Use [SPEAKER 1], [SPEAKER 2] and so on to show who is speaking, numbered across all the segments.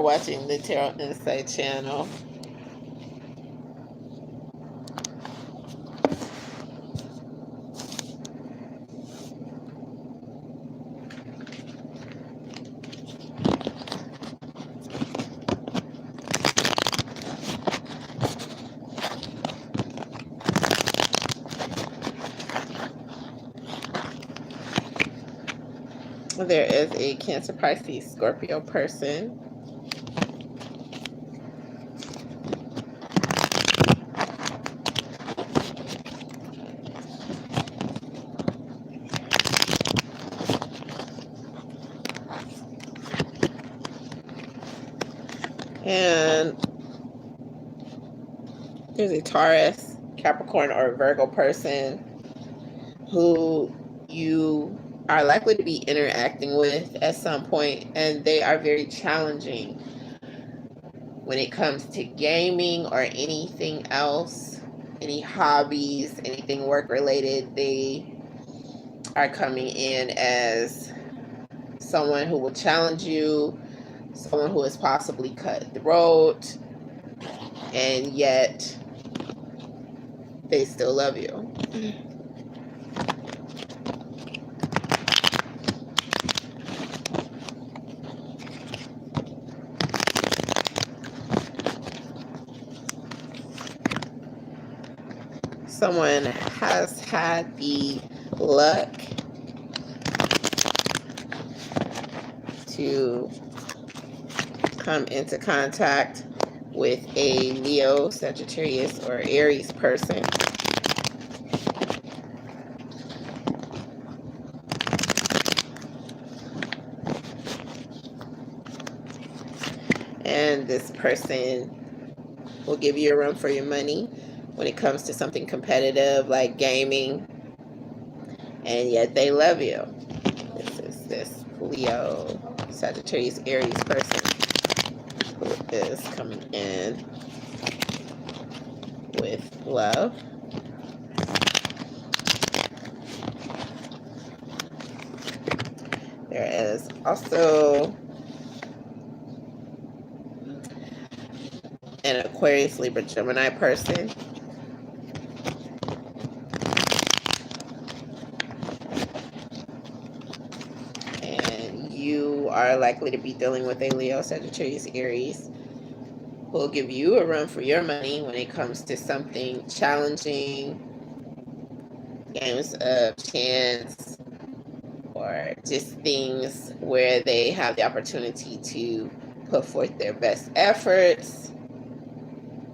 [SPEAKER 1] watching the Tarot Insight channel. There is a Cancer, Pisces, Scorpio person. And there's a Taurus, Capricorn, or Virgo person who you are likely to be interacting with at some point, and they are very challenging when it comes to gaming or anything else, any hobbies, anything work related. They are coming in as someone who will challenge you, someone who is possibly cutthroat, and yet they still love you. Someone has had the luck to come into contact with a Leo, Sagittarius, or Aries person. And this person will give you a run for your money when it comes to something competitive like gaming, and yet they love you. This is this Leo, Sagittarius, Aries person who is coming in with love. There is also an Aquarius, Libra, Gemini person. And you are likely to be dealing with a Leo, Sagittarius, Aries who will give you a run for your money when it comes to something challenging, games of chance, or just things where they have the opportunity to put forth their best efforts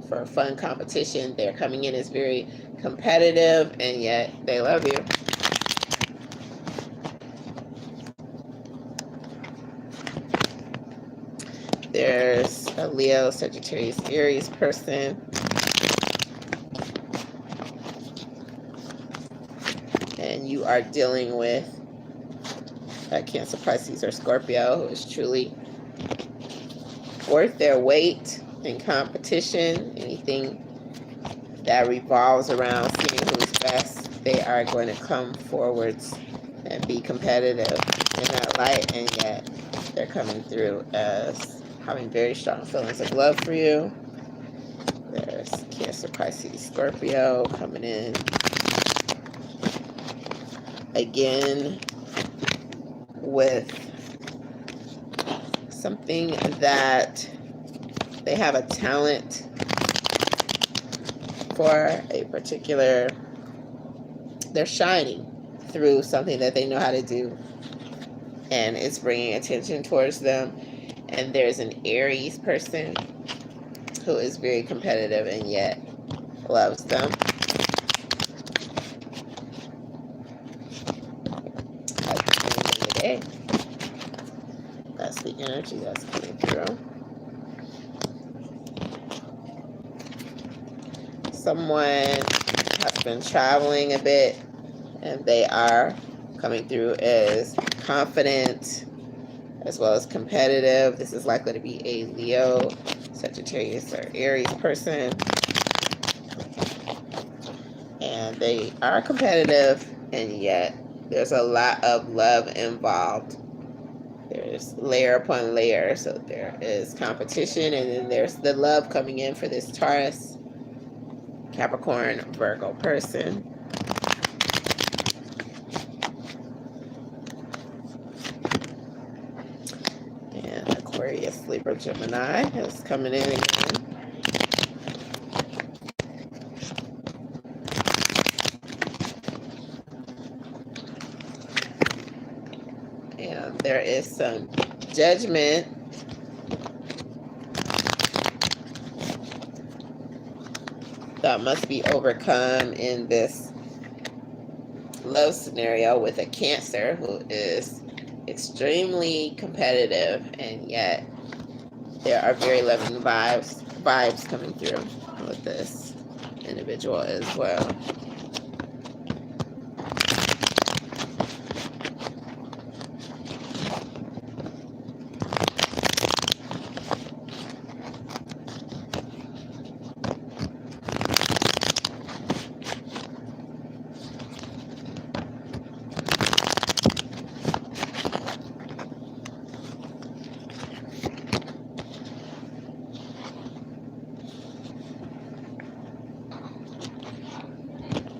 [SPEAKER 1] for a fun competition. They're coming in as very competitive, and yet they love you. There's a Leo, Sagittarius, Aries person. And you are dealing with a Cancer, Pisces, or Scorpio who is truly worth their weight in competition. Anything that revolves around seeing who's best, they are going to come forwards and be competitive in that light, and yet they're coming through as having very strong feelings of love for you. There's Cancer, Pisces, Scorpio coming in again with something that they have a talent for, a particular, they're shining through something that they know how to do, and it's bringing attention towards them. And there's an Aries person who is very competitive and yet loves them. At the end of the day, that's the energy that's coming through. Someone has been traveling a bit, and they are coming through as confident as well as competitive. This is likely to be a Leo, Sagittarius, or Aries person. And they are competitive, and yet there's a lot of love involved. There's there's layer upon layer. So there is competition, and then there's the love coming in for this Taurus, Capricorn, Virgo person. And Aquarius, Libra, Gemini is coming in again. And there is some judgment that must be overcome in this love scenario with a Cancer who is extremely competitive, and yet there are very loving vibes coming through with this individual as well.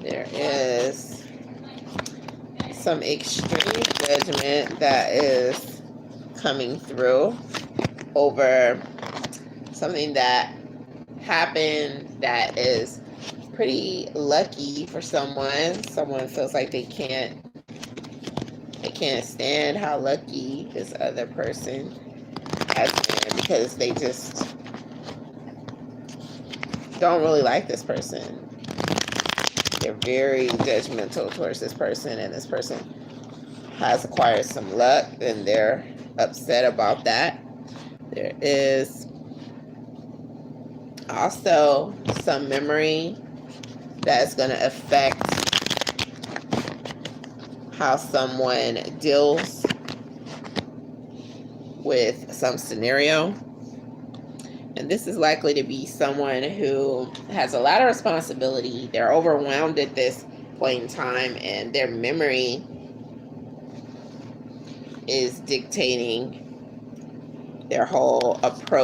[SPEAKER 1] There is some extreme judgment that is coming through over something that happened that is pretty lucky for someone. Someone feels like they can't stand how lucky this other person has been, because they just don't really like this person. They're very judgmental towards this person, and this person has acquired some luck, and they're upset about that. There is also some memory that's going to affect how someone deals with some scenario. And this is likely to be someone who has a lot of responsibility. They're overwhelmed at this point in time, and their memory is dictating their whole approach